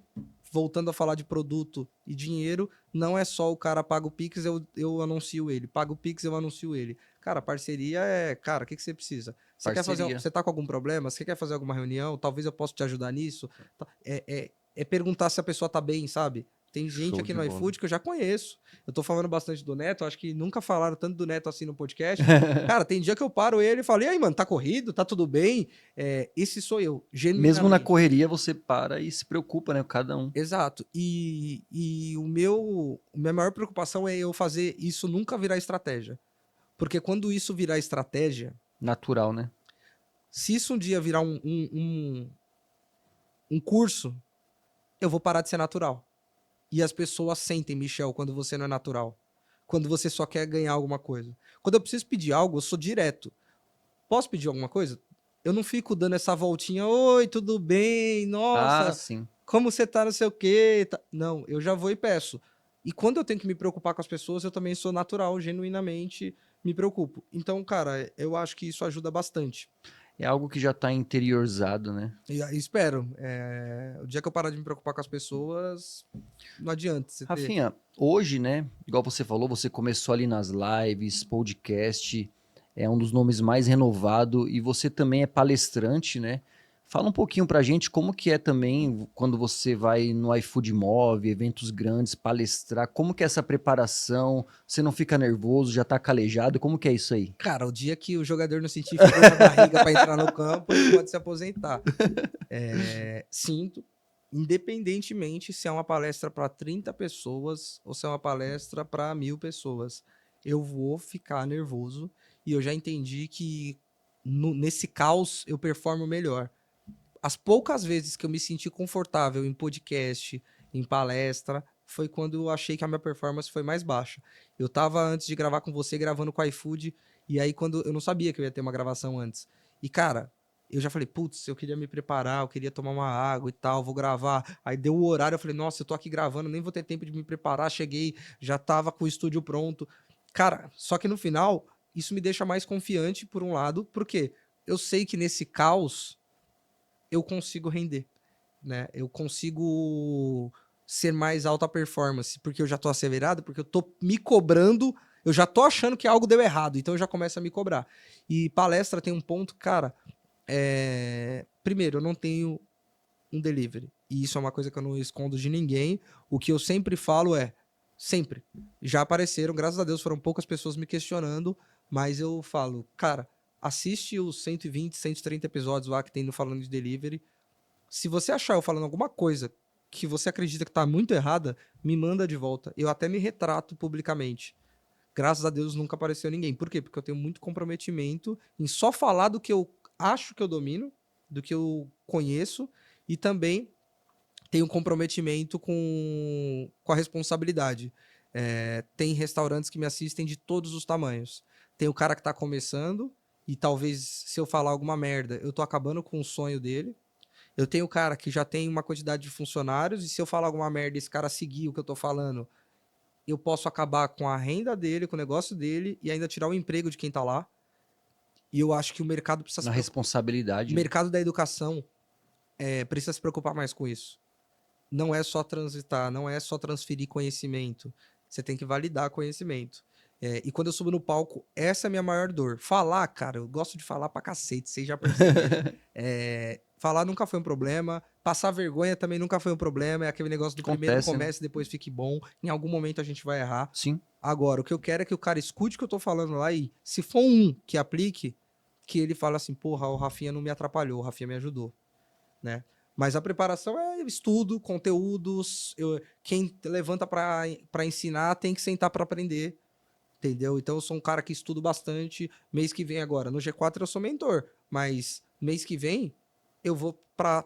voltando a falar de produto e dinheiro, não é só o cara paga o Pix, eu anuncio ele, paga o Pix, eu anuncio ele. Cara, parceria cara, o que você precisa? Você quer fazer, Parceria. você tá com algum problema? Você quer fazer alguma reunião? Talvez eu possa te ajudar nisso. É perguntar se a pessoa tá bem, sabe? Tem gente Show aqui de no bola. iFood que eu já conheço. Eu tô falando bastante do Neto, acho que nunca falaram tanto do Neto assim no podcast. Cara, tem dia que eu paro ele e falo, e aí, mano, tá corrido? Tá tudo bem? Esse sou eu, Mesmo na genuinamente. correria, você para e se preocupa, né? Cada um. Exato. E a minha maior preocupação é eu fazer isso nunca virar estratégia. Porque quando isso virar estratégia, Natural, né? se isso um dia virar um curso, eu vou parar de ser natural. E as pessoas sentem, Michel, quando você não é natural. Quando você só quer ganhar alguma coisa. Quando eu preciso pedir algo, eu sou direto. Posso pedir alguma coisa? Eu não fico dando essa voltinha, oi, tudo bem? Ah, Nossa, sim. como você tá, não sei o quê. Não, eu já vou e peço. E quando eu tenho que me preocupar com as pessoas, eu também sou natural, genuinamente me preocupo. Então, cara, eu acho que isso ajuda bastante. É algo que já tá interiorizado, né? E aí, espero. O dia que eu parar de me preocupar com as pessoas, não adianta você ter. Rafinha, hoje, né? Igual você falou, você começou ali nas lives, podcast, é um dos nomes mais renovado e você também é palestrante, né? Fala um pouquinho pra gente como que é também quando você vai no iFood Move, eventos grandes, palestrar, como que é essa preparação? Você não fica nervoso, já tá calejado? Como que é isso aí? Cara, o dia que o jogador não sentir frio na barriga para entrar no campo, ele pode se aposentar. Sinto, independentemente se é uma palestra para 30 pessoas ou se é uma palestra para 1.000 pessoas. Eu vou ficar nervoso e eu já entendi que nesse caos eu performo melhor. As poucas vezes que eu me senti confortável em podcast, em palestra, foi quando eu achei que a minha performance foi mais baixa. Eu tava antes de gravar com você, gravando com o iFood, e aí quando eu não sabia que eu ia ter uma gravação antes. E cara, eu já falei, putz, eu queria me preparar, eu queria tomar uma água e tal, vou gravar. Aí deu o horário, eu falei, nossa, eu tô aqui gravando, nem vou ter tempo de me preparar. Cheguei, já tava com o estúdio pronto. Cara, só que no final, isso me deixa mais confiante, por um lado, porque eu sei que nesse caos eu consigo render, né? Eu consigo ser mais alta performance, porque eu já tô acelerado, porque eu tô me cobrando, eu já tô achando que algo deu errado, então eu já começo a me cobrar. E palestra tem um ponto, cara, primeiro, eu não tenho um delivery, e isso é uma coisa que eu não escondo de ninguém, o que eu sempre falo sempre, já apareceram, graças a Deus foram poucas pessoas me questionando, mas eu falo, cara, assiste os 120, 130 episódios lá que tem no Falando de Delivery. Se você achar eu falando alguma coisa que você acredita que tá muito errada, me manda de volta. Eu até me retrato publicamente. Graças a Deus nunca apareceu ninguém. Por quê? Porque eu tenho muito comprometimento em só falar do que eu acho que eu domino, do que eu conheço, e também tenho comprometimento com a responsabilidade. Tem restaurantes que me assistem de todos os tamanhos. Tem o cara que tá começando, e talvez se eu falar alguma merda, eu tô acabando com o sonho dele. Eu tenho o cara que já tem uma quantidade de funcionários, e se eu falar alguma merda e esse cara seguir o que eu tô falando, eu posso acabar com a renda dele, com o negócio dele, e ainda tirar o emprego de quem tá lá. E eu acho que o mercado precisa Na se preocupar. O responsabilidade. mercado da educação precisa se preocupar mais com isso. Não é só transitar, não é só transferir conhecimento. Você tem que validar conhecimento. E quando eu subo no palco, essa é a minha maior dor. Falar, cara, eu gosto de falar pra cacete, vocês já perceberam. Falar nunca foi um problema. Passar vergonha também nunca foi um problema. É aquele negócio do primeiro Acontece, né? comece, depois fique bom. Em algum momento a gente vai errar. Sim. Agora, o que eu quero é que o cara escute o que eu tô falando lá e, se for um que aplique, que ele fala assim, porra, o Rafinha não me atrapalhou, o Rafinha me ajudou, né? Mas a preparação é estudo, conteúdos. Quem levanta para ensinar tem que sentar para aprender, entendeu? Então eu sou um cara que estudo bastante. Mês que vem agora, no G4 eu sou mentor, mas mês que vem eu vou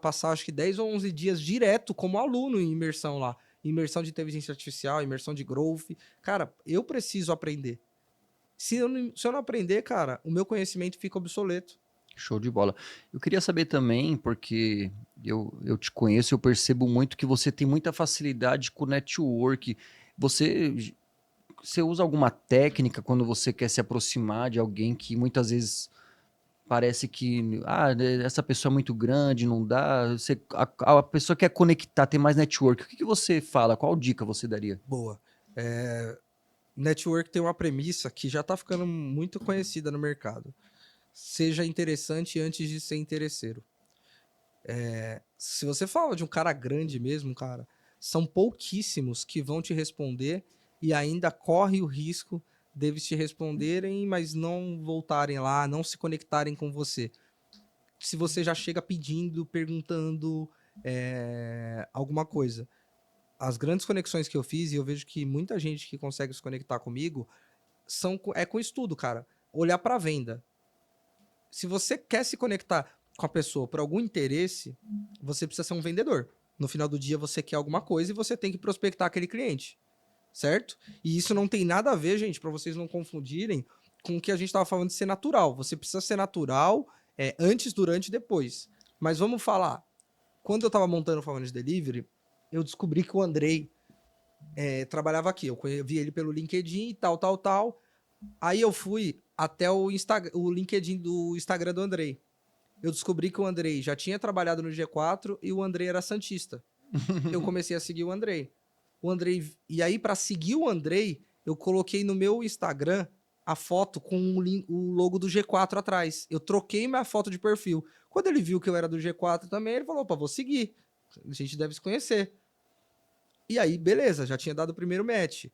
passar acho que 10 ou 11 dias direto como aluno em imersão lá. Imersão de inteligência artificial, imersão de growth. Cara, eu preciso aprender. Se eu não aprender, cara, o meu conhecimento fica obsoleto. Show de bola. Eu queria saber também, porque eu te conheço, eu percebo muito que você tem muita facilidade com o network. Você usa alguma técnica quando você quer se aproximar de alguém que muitas vezes parece que essa pessoa é muito grande, não dá. A pessoa quer conectar, ter mais network. O que você fala? Qual dica você daria? Boa. Network tem uma premissa que já tá ficando muito conhecida no mercado. Seja interessante antes de ser interesseiro. Se você fala de um cara grande mesmo, cara, são pouquíssimos que vão te responder e ainda corre o risco deles te responderem, mas não voltarem lá, não se conectarem com você. Se você já chega pedindo, perguntando alguma coisa. As grandes conexões que eu fiz, e eu vejo que muita gente que consegue se conectar comigo, é com estudo, cara. Olhar para a venda. Se você quer se conectar com a pessoa por algum interesse, você precisa ser um vendedor. No final do dia, você quer alguma coisa e você tem que prospectar aquele cliente. Certo? E isso não tem nada a ver, gente, para vocês não confundirem com o que a gente estava falando de ser natural. Você precisa ser natural antes, durante e depois. Mas vamos falar. Quando eu estava montando o Falando de Delivery, eu descobri que o Andrei trabalhava aqui. Eu vi ele pelo LinkedIn e tal. Aí eu fui até o LinkedIn do Instagram do Andrei. Eu descobri que o Andrei já tinha trabalhado no G4 e o Andrei era santista. Eu comecei a seguir o Andrei. E aí, para seguir o Andrei, eu coloquei no meu Instagram a foto com o logo do G4 atrás. Eu troquei minha foto de perfil. Quando ele viu que eu era do G4 também, ele falou: opa, vou seguir. A gente deve se conhecer. E aí, beleza, já tinha dado o primeiro match.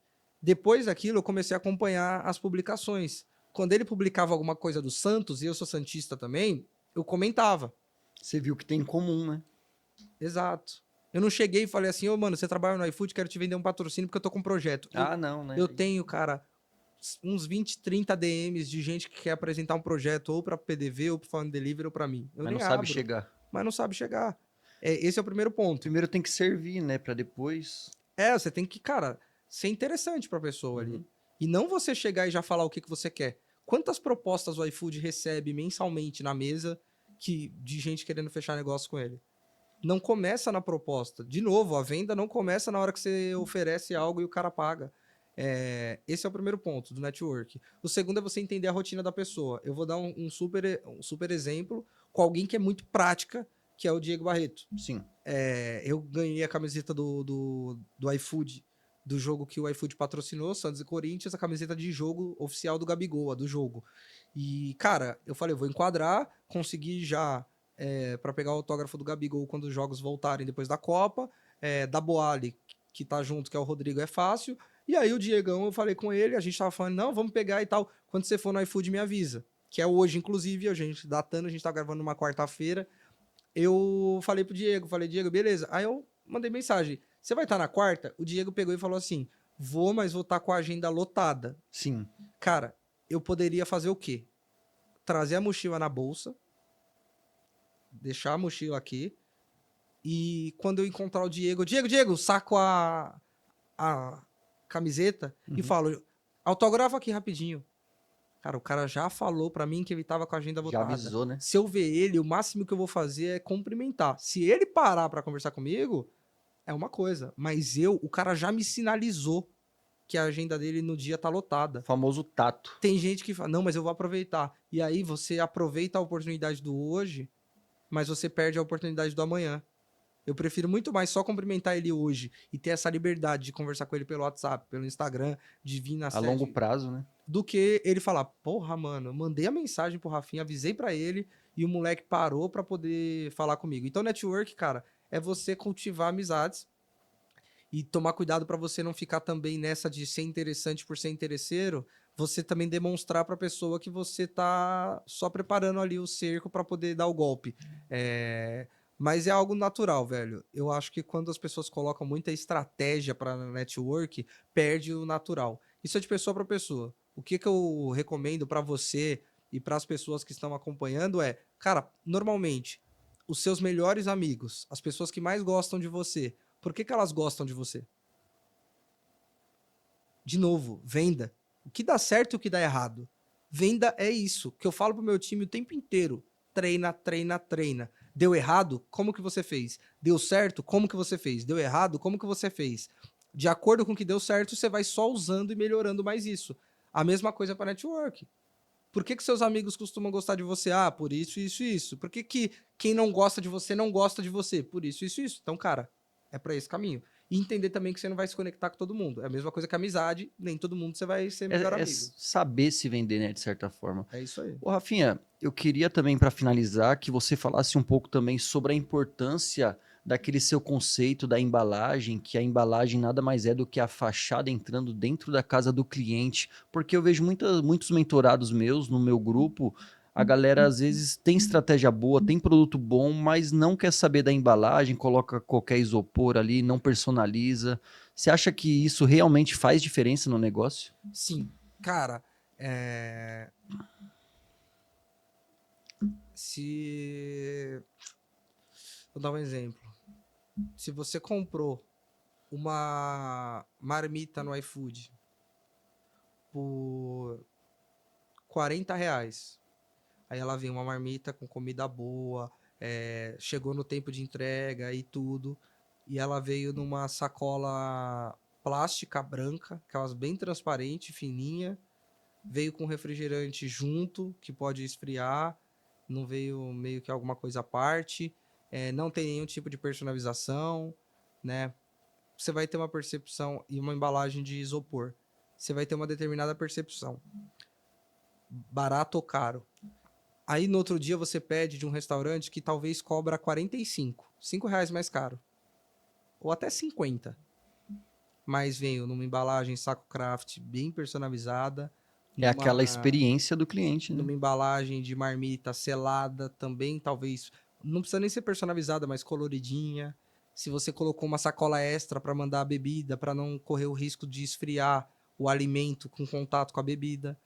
Depois daquilo, eu comecei a acompanhar as publicações. Quando ele publicava alguma coisa do Santos, e eu sou santista também, eu comentava. Você viu que tem em comum, né? Exato. Eu não cheguei e falei assim, mano, você trabalha no iFood, quero te vender um patrocínio porque eu tô com um projeto. Não, né? Eu tenho, cara, uns 20, 30 DMs de gente que quer apresentar um projeto ou pra PDV, ou pro Falando Delivery, ou pra mim. Eu Mas nem não sabe abro, chegar. mas não sabe chegar. Esse é o primeiro ponto. Primeiro tem que servir, né? Pra depois... Você tem que, cara, ser interessante pra pessoa ali. E não você chegar e já falar o que você quer. Quantas propostas o iFood recebe mensalmente na mesa de gente querendo fechar negócio com ele? Não começa na proposta. De novo, a venda não começa na hora que você oferece algo e o cara paga. Esse é o primeiro ponto do network. O segundo é você entender a rotina da pessoa. Eu vou dar um super exemplo com alguém que é muito prática, que é o Diego Barreto. Sim. Eu ganhei a camiseta do iFood, do jogo que o iFood patrocinou, Santos e Corinthians, a camiseta de jogo oficial do Gabigol, a do jogo. E, cara, eu falei, eu vou enquadrar, consegui já para pegar o autógrafo do Gabigol quando os jogos voltarem depois da Copa, da Boali, que tá junto, que é o Rodrigo, é fácil. E aí o Diegão, eu falei com ele, a gente tava falando, não, vamos pegar e tal, quando você for no iFood me avisa. Que é hoje, inclusive, a gente datando, a gente tá gravando numa quarta-feira. Eu falei pro Diego, Diego, beleza. Aí eu mandei mensagem, você vai estar na quarta? O Diego pegou e falou assim, Vou, mas vou estar com a agenda lotada. Sim. Cara, eu poderia fazer o quê? Trazer a mochila na bolsa, deixar a mochila aqui, e quando eu encontrar o Diego, saco a camiseta e falo, autógrafo aqui rapidinho. Cara, o cara já falou pra mim que ele tava com a agenda Já lotada. avisou, né? Se eu ver ele, o máximo que eu vou fazer é cumprimentar. Se ele parar pra conversar comigo, é uma coisa. Mas o cara já me sinalizou que a agenda dele no dia tá lotada. Famoso tato. Tem gente que fala, não, mas eu vou aproveitar. E aí você aproveita a oportunidade do hoje, mas você perde a oportunidade do amanhã. Eu prefiro muito mais só cumprimentar ele hoje e ter essa liberdade de conversar com ele pelo WhatsApp, pelo Instagram, de vir na A longo sede, prazo, né? do que ele falar, porra, mano, eu mandei a mensagem pro Rafinha, avisei pra ele e o moleque parou pra poder falar comigo. Então, network, cara, é você cultivar amizades e tomar cuidado pra você não ficar também nessa de ser interessante por ser interesseiro, você também demonstrar pra pessoa que você tá só preparando ali o cerco pra poder dar o golpe. Mas é algo natural, velho. Eu acho que quando as pessoas colocam muita estratégia pra network, perde o natural. Isso é de pessoa pra pessoa. O que eu recomendo pra você e para as pessoas que estão acompanhando é, cara, normalmente, os seus melhores amigos, as pessoas que mais gostam de você, por que elas gostam de você? De novo, venda. O que dá certo e o que dá errado. Venda é isso, que eu falo pro meu time o tempo inteiro. Treina, treina, treina. Deu errado? Como que você fez? Deu certo? Como que você fez? Deu errado? Como que você fez? De acordo com o que deu certo, você vai só usando e melhorando mais isso. A mesma coisa para network. Por que seus amigos costumam gostar de você? Ah, por isso, isso e isso. Por que quem não gosta de você não gosta de você? Por isso, isso e isso. Então, cara, é para esse caminho. E entender também que você não vai se conectar com todo mundo. É a mesma coisa que amizade, nem todo mundo você vai ser melhor É amigo. saber se vender, né, de certa forma. É isso aí. Ô, Rafinha, eu queria também, para finalizar, que você falasse um pouco também sobre a importância daquele seu conceito da embalagem, que a embalagem nada mais é do que a fachada entrando dentro da casa do cliente, porque eu vejo muitos mentorados meus no meu grupo, a galera às vezes tem estratégia boa, tem produto bom, mas não quer saber da embalagem, coloca qualquer isopor ali, não personaliza. Você acha que isso realmente faz diferença no negócio? Sim. Cara, vou dar um exemplo. Se você comprou uma marmita no iFood por R$ 40, aí ela vem uma marmita com comida boa, chegou no tempo de entrega e tudo, e ela veio numa sacola plástica branca, aquelas bem transparente, fininha, veio com refrigerante junto, que pode esfriar, não veio meio que alguma coisa à parte, não tem nenhum tipo de personalização, né? Você vai ter uma percepção e uma embalagem de isopor. Você vai ter uma determinada percepção. Barato ou caro. Aí no outro dia você pede de um restaurante que talvez cobra 45, R$ 5 mais caro. Ou até 50. Mas veio numa embalagem saco craft bem personalizada. É aquela experiência do cliente, né? Numa embalagem de marmita selada também, talvez. Não precisa nem ser personalizada, mas coloridinha. Se você colocou uma sacola extra para mandar a bebida, para não correr o risco de esfriar o alimento com contato com a bebida,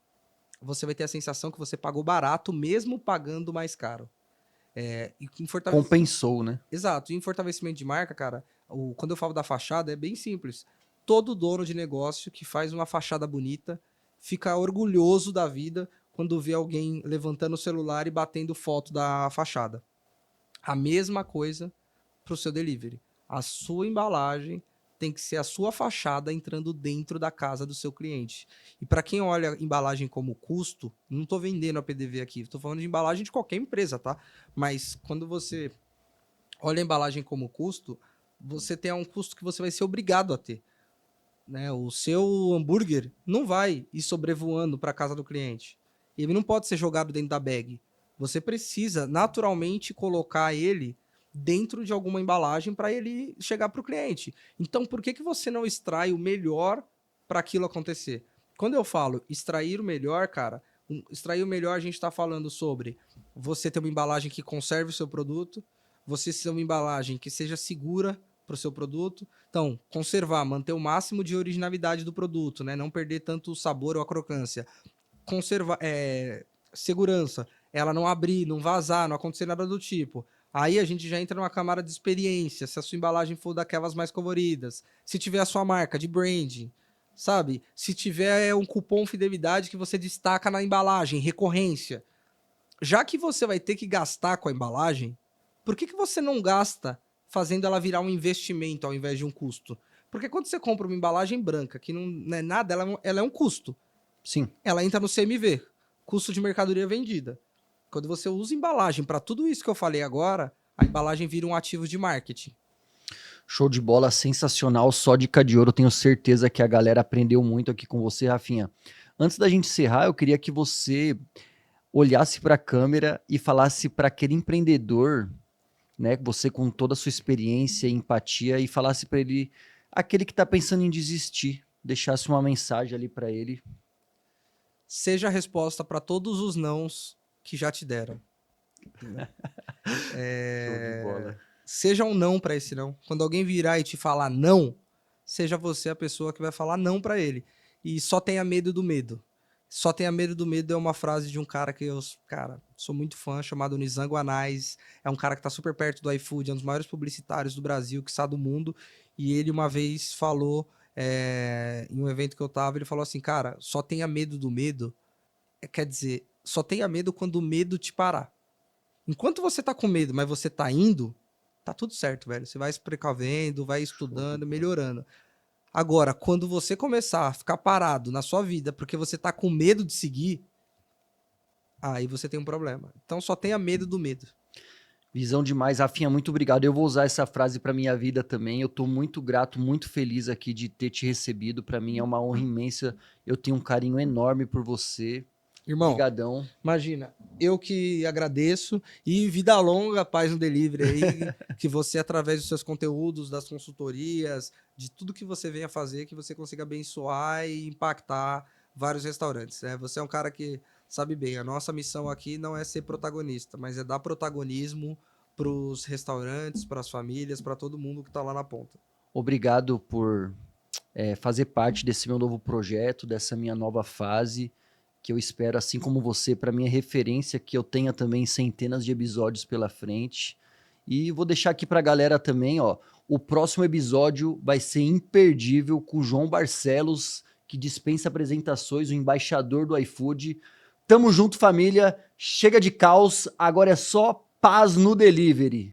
você vai ter a sensação que você pagou barato, mesmo pagando mais caro. Compensou, né? Exato. E em fortalecimento de marca, cara, quando eu falo da fachada, é bem simples. Todo dono de negócio que faz uma fachada bonita fica orgulhoso da vida quando vê alguém levantando o celular e batendo foto da fachada. A mesma coisa para o seu delivery. A sua embalagem tem que ser a sua fachada entrando dentro da casa do seu cliente. E para quem olha embalagem como custo, não estou vendendo a PDV aqui, estou falando de embalagem de qualquer empresa, tá? Mas quando você olha a embalagem como custo, você tem um custo que você vai ser obrigado a ter. Né? O seu hambúrguer não vai ir sobrevoando para a casa do cliente. Ele não pode ser jogado dentro da bag. Você precisa naturalmente colocar ele dentro de alguma embalagem para ele chegar para o cliente. Então, por que você não extrai o melhor para aquilo acontecer? Quando eu falo extrair o melhor, cara, extrair o melhor, a gente está falando sobre você ter uma embalagem que conserve o seu produto, você ter uma embalagem que seja segura para o seu produto. Então, conservar, manter o máximo de originalidade do produto, né? Não perder tanto o sabor ou a crocância. Conservar, segurança, ela não abrir, não vazar, não acontecer nada do tipo. Aí a gente já entra numa camada de experiência, se a sua embalagem for daquelas mais coloridas, se tiver a sua marca de branding, sabe? Se tiver um cupom fidelidade que você destaca na embalagem, recorrência. Já que você vai ter que gastar com a embalagem, por que você não gasta fazendo ela virar um investimento ao invés de um custo? Porque quando você compra uma embalagem branca, que não é nada, ela é um custo. Sim. Ela entra no CMV, custo de mercadoria vendida. Quando você usa embalagem para tudo isso que eu falei agora, a embalagem vira um ativo de marketing. Show de bola, sensacional, só dica de ouro. Tenho certeza que a galera aprendeu muito aqui com você, Rafinha. Antes da gente encerrar, eu queria que você olhasse para a câmera e falasse para aquele empreendedor, né, você com toda a sua experiência e empatia, e falasse para ele, aquele que está pensando em desistir, deixasse uma mensagem ali para ele. Seja a resposta para todos os nãos que já te deram. Show de bola. Seja um não para esse não. Quando alguém virar e te falar não, seja você a pessoa que vai falar não para ele. E só tenha medo do medo. Só tenha medo do medo é uma frase de um cara que eu, sou muito fã, chamado Nizango Anais. É um cara que tá super perto do iFood, é um dos maiores publicitários do Brasil, que está do mundo. E ele uma vez falou, em um evento que eu tava, ele falou assim, cara, só tenha medo do medo. Quer dizer, só tenha medo quando o medo te parar. Enquanto você tá com medo, mas você tá indo, tá tudo certo, velho. Você vai se precavendo, vai estudando, melhorando. Agora, quando você começar a ficar parado na sua vida porque você tá com medo de seguir, aí você tem um problema. Então só tenha medo do medo. Visão demais, Rafinha, muito obrigado. Eu vou usar essa frase para minha vida também. Eu tô muito grato, muito feliz aqui de ter te recebido. Para mim é uma honra imensa. Eu tenho um carinho enorme por você. Irmão, Obrigadão. Imagina, eu que agradeço e vida longa, paz no delivery aí, que você, através dos seus conteúdos, das consultorias, de tudo que você venha fazer, que você consiga abençoar e impactar vários restaurantes. Você é um cara que sabe bem, a nossa missão aqui não é ser protagonista, mas é dar protagonismo para os restaurantes, para as famílias, para todo mundo que está lá na ponta. Obrigado por fazer parte desse meu novo projeto, dessa minha nova fase, que eu espero, assim como você, para minha referência, que eu tenha também centenas de episódios pela frente. E vou deixar aqui para a galera também, ó, o próximo episódio vai ser imperdível com o João Barcelos, que dispensa apresentações, o embaixador do iFood. Tamo junto, família. Chega de caos, agora é só paz no delivery.